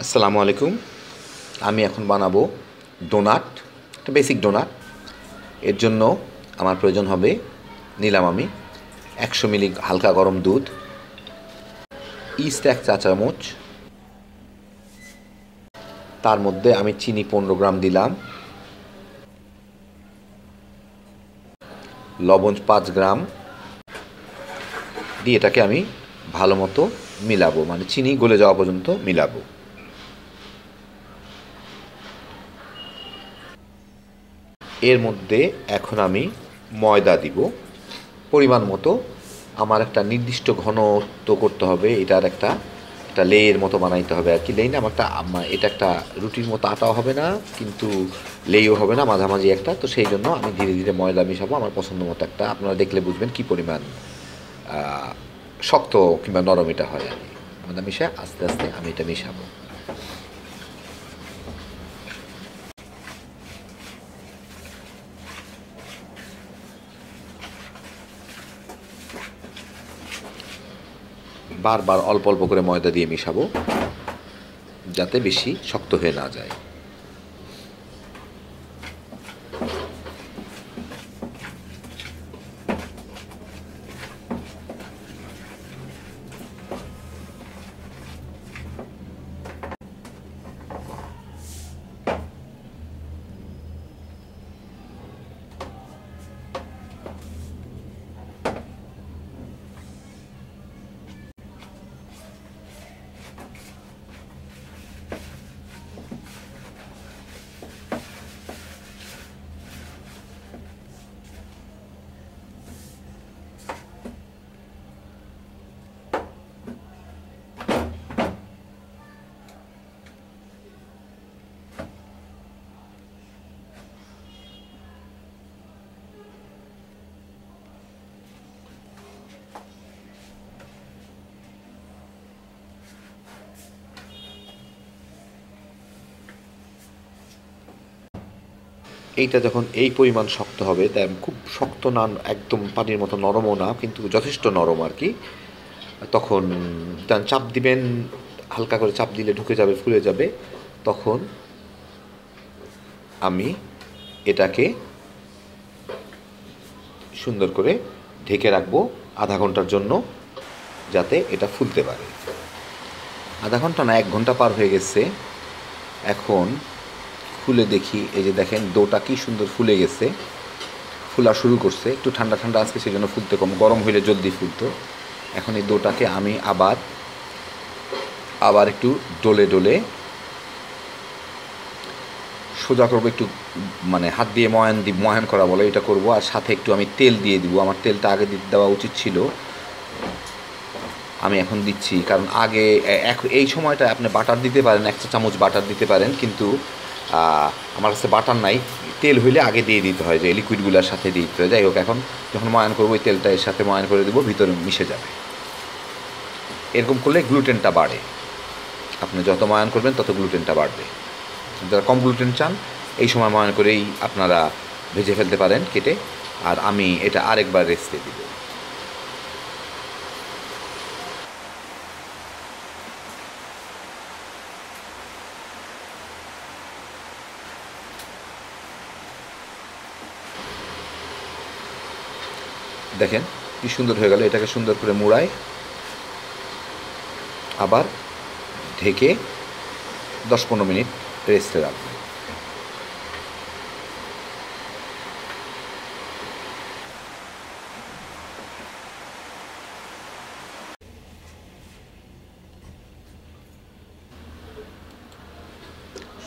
আসসালামু আলাইকুম। আমি এখন বানাবো ডোনাট, একটা বেসিক ডোনাট। এর জন্য আমার প্রয়োজন হবে, নিলাম আমি 100 মিলি হালকা গরম দুধ, ইস্ট 1 চা চামচ, তার মধ্যে আমি চিনি 15 গ্রাম দিলাম, লবণ 5 গ্রাম দিয়ে এটাকে আমি ভালো মতো মিলাবো, মানে চিনি গলে যাওয়া পর্যন্ত মিলাবো। এর মধ্যে এখন আমি ময়দা দিব পরিমাণ মতো। আমার একটা নির্দিষ্ট ঘনত্ব করতে হবে, এটার একটা একটা লেয়ের মতো বানাইতে হবে আর কি। লেই না, এটা একটা রুটির মতো আটাও হবে না, কিন্তু লেইও হবে না, মাঝামাঝি একটা। তো সেই জন্য আমি ধীরে ধীরে ময়দা মিশাবো আমার পছন্দ মতো একটা। আপনারা দেখলে বুঝবেন কী পরিমাণ শক্ত কিংবা নরম এটা হয় আর কি। ময়দা মিশায় আস্তে আস্তে আমি এটা মিশাবো। বারবার অল্প অল্প করে ময়দা দিয়ে মিশাবো, যাতে বেশি শক্ত হয়ে না যায়। এইটা যখন এই পরিমাণ শক্ত হবে, তাই খুব শক্ত না, একদম পানির মতো নরমও না, কিন্তু যথেষ্ট নরম আর কি। তখন চাপ দিবেন, হালকা করে চাপ দিলে ঢুকে যাবে, ফুলে যাবে। তখন আমি এটাকে সুন্দর করে ঢেকে রাখবো আধা ঘন্টার জন্য, যাতে এটা ফুলতে পারে। আধা ঘন্টা না, 1 ঘন্টা পার হয়ে গেছে। এখন খুলে দেখি, এই যে দেখেন ডোটা কি সুন্দর ফুলে গেছে, ফুলা শুরু করছে। একটু ঠান্ডা ঠান্ডা আজকে, সেই জন্য ফুলতে কম, গরম হইলে জলদি ফুলতো। এখন এই ডোটাকে আমি আবার একটু ডলে ডলে সোজা করবো, একটু মানে হাত দিয়ে ময়ান করা বলে, এটা করব। আর সাথে একটু আমি তেল দিয়ে দিব। আমার তেলটা আগে দেওয়া উচিত ছিল, আমি এখন দিচ্ছি। কারণ আগে এই সময়টা আপনি বাটার দিতে পারেন, 1 চা চামচ বাটার দিতে পারেন, কিন্তু আমার কাছে বাটার নাই। তেল হইলে আগে দিয়ে দিতে হয়, যে লিকুইডগুলোর সাথে দিয়ে দিতে হয়। যাই হোক, এখন যখন ময়ান করবো, ওই তেলটা এর সাথে ময়ান করে দেবো, ভিতরে মিশে যাবে। এরকম করলে গ্লুটেনটা বাড়ে। আপনি যত ময়ান করবেন তত গ্লুটেনটা বাড়বে। যারা কম গ্লুটেন চান, এই সময় ময়ান করেই আপনারা ভেজে ফেলতে পারেন কেটে। আর আমি এটা আরেকবার রেস্টে দিব। দেখেন কি সুন্দর হয়ে গেল। এটাকে সুন্দর করে মুড়ায় আবার ঢেকে 10-15 মিনিট রেস্টে রাখবো।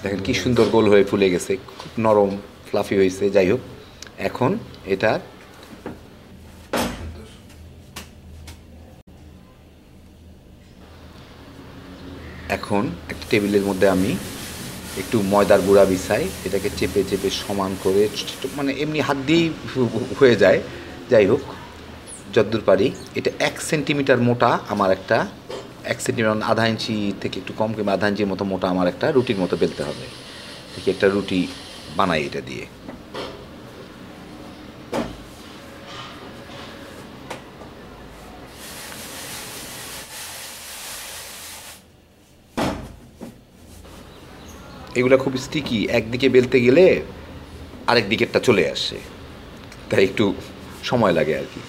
দেখেন কি সুন্দর গোল হয়ে ফুলে গেছে, খুব নরম ফ্লাফি হয়েছে। যাই হোক, এখন এটা একটা টেবিলের মধ্যে আমি একটু ময়দার গুঁড়া বিছাই, এটাকে চেপে চেপে সমান করে, মানে এমনি হাত দিয়েই হয়ে যায়। যাই হোক, যতদূর পারি। এটা 1 সেন্টিমিটার মোটা আমার একটা, 1 সেন্টিমিটার, আধা ইঞ্চি থেকে একটু কম কিংবা আধা ইঞ্চির মতো মোটা আমার একটা রুটির মতো বেলতে হবে। দেখি একটা রুটি বানাই এটা দিয়ে। এগুলো খুব স্টিকি, একদিকে বেলতে গেলে আরেক দিকেরটা চলে আসে, তাই একটু সময় লাগে আর কি।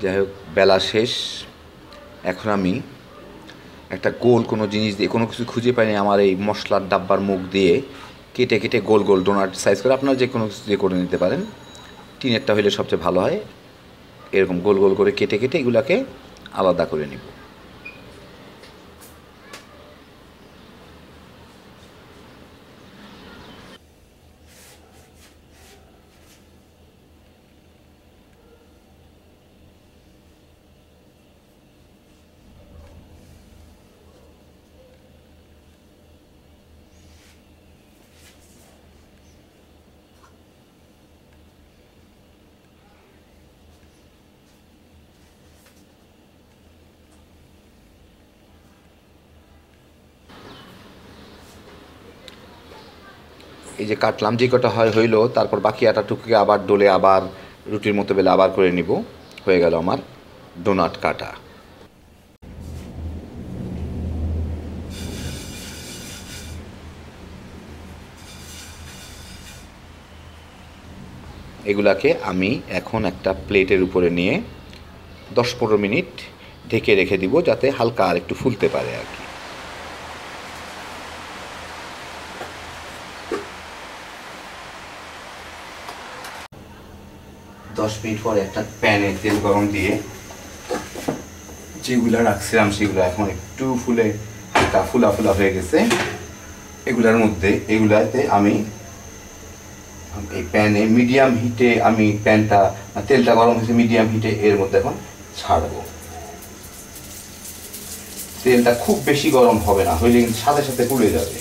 যাই হোক, বেলা শেষ। এখন আমি একটা গোল কোনো জিনিস দিয়ে, কোনো কিছু খুঁজে পাইনি, আমার এই মশলার ডাব্বার মুখ দিয়ে কেটে কেটে গোল গোল ডোনাট সাইজ করে, আপনারা যে কোনো কিছু দিয়ে করে নিতে পারেন, টিনেরটা হলে সবচেয়ে ভালো হয়। এরকম গোল গোল করে কেটে কেটে এগুলাকে আলাদা করে নিব। এই যে কাটলাম, যে কটা হইলো, তারপর বাকি আটাটুকুকে আবার ডলে আবার রুটির মতো বেলে আবার করে নিব। হয়ে গেল আমার ডোনাট কাটা। এগুলাকে আমি এখন একটা প্লেটের উপরে নিয়ে 10-15 মিনিট ঢেকে রেখে দিব, যাতে হালকা আর একটু ফুলতে পারে আর কি। 10 মিনিট পরে একটা প্যানে তেল গরম দিয়ে যেগুলা রাখছিলাম সেগুলো এখন একটু ফুলে হালকা ফুলা ফুলা হয়ে গেছে। এগুলাতে আমি এই প্যানে মিডিয়াম হিটে, আমি তেলটা গরম হয়েছে মিডিয়াম হিটে, এর মধ্যে এখন ছাড়বো। তেলটা খুব বেশি গরম হবে না, হইলে কিন্তু সাথে সাথে পুড়ে যাবে।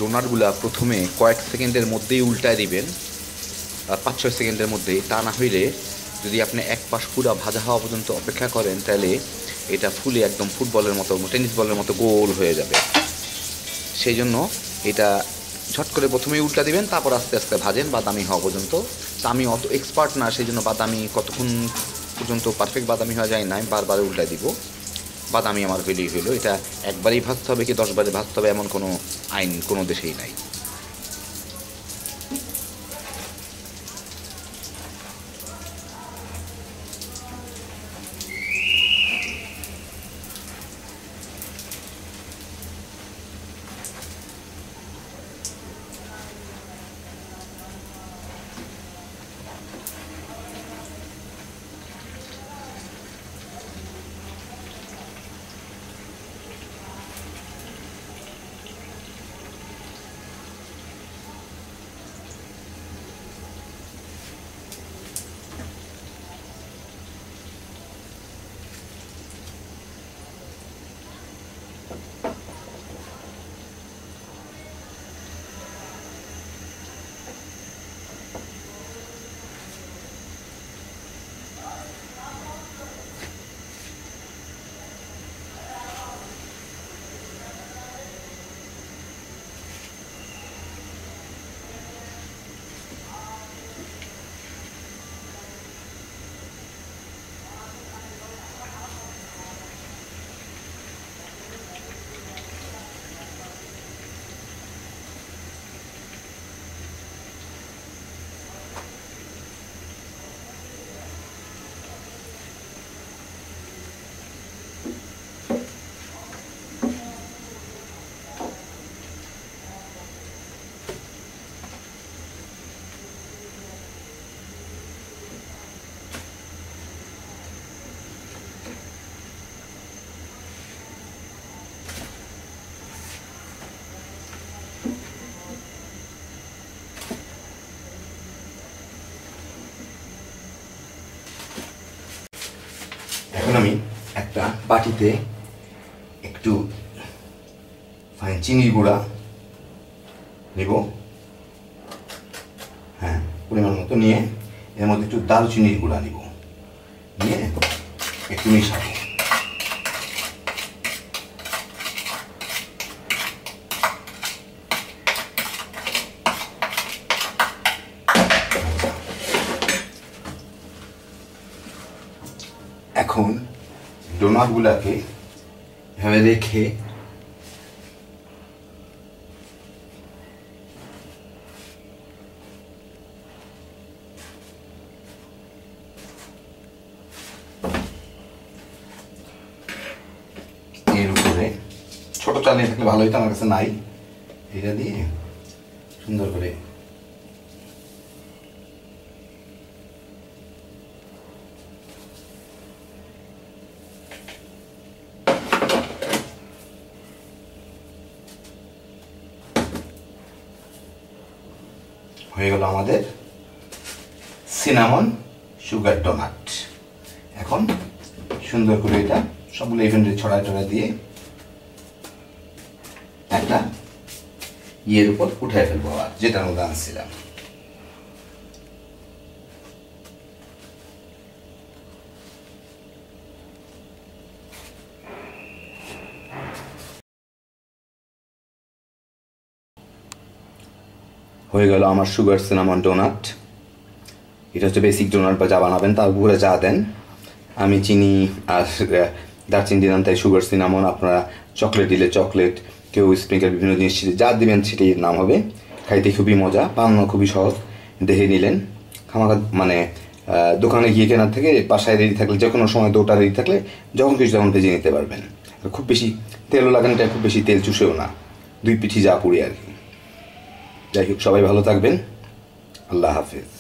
ডোনাটগুলা প্রথমে কয়েক সেকেন্ডের মধ্যেই উল্টায় দিবেন, 5-6 সেকেন্ডের মধ্যেই। তা না হইলে যদি আপনি এক পাশ পুরা ভাজা হওয়া পর্যন্ত অপেক্ষা করেন, তাহলে এটা ফুলে একদম ফুটবলের মতো, টেনিস বলের মতো গোল হয়ে যাবে। সেই জন্য এটা ঝট করে প্রথমেই উল্টা দিবেন, তারপর আস্তে আস্তে ভাজেন বাদামি হওয়া পর্যন্ত। তা আমি অত এক্সপার্ট না, সেই জন্য বাদামি কতক্ষণ পর্যন্ত পারফেক্ট বাদামি হওয়া যায় না, আমি বারবার উল্টা দিব। বাদামি আমার হইলেই হইলো। এটা একবারই ভাজতে হবে কি 10 বারে ভাজতে হবে এমন কোনো আইন কোনো দেশেই নাই। একটা বাটিতে একটু ফাইন চিনির গুঁড়া নেব, হ্যাঁ পরিমাণ মতো নিয়ে এর মধ্যে একটু দারুচিনির গুঁড়া নিব, নিয়ে একটু মিশাবো। এখন ডোনাটগুলাকে এভাবে রেখে এর উপরে ছোট চালিয়ে থাকলে ভালো হইতো, আমার কাছে নাই, এটা দিয়ে সুন্দর করে হয়ে গেল আমাদের সিনামন সুগার ডোনাট। এখন সুন্দর করে এটা সবগুলো ইভেন্টে ছড়ায় টড়ায় দিয়ে একটা ইয়ের উপর উঠায় ফেলবো, আর যেটার মধ্যে আনছিলাম। হয়ে গেল আমার সুগার সিনামন ডোনাট। এটা হচ্ছে বেসিক ডোনাট, বা যা বানাবেন তার উপরে যা দেন। আমি চিনি আর দারচিনি দিলাম, তাই সুগার সিনামন। আপনারা চকলেট দিলে চকলেট, কেউ স্প্রিঙ্কেল, বিভিন্ন জিনিস যা দিবেন সেটাই নাম হবে। খাইতে খুবই মজা, বানানো খুবই সহজ। দেখে নিলেন, খামাখা মানে দোকানে গিয়ে কেনার থেকে বাসায় রেডি থাকলে, যে কোনো সময় দোটা রেডি থাকলে যখন কিছু তখন ভেজে নিতে পারবেন। খুব বেশি তেলও লাগে না, খুব বেশি তেল চুষেও না, দুই পিঠি যা পুড়ি আর কি। যাই হোক, সবাই ভালো থাকবেন, আল্লাহ হাফিজ।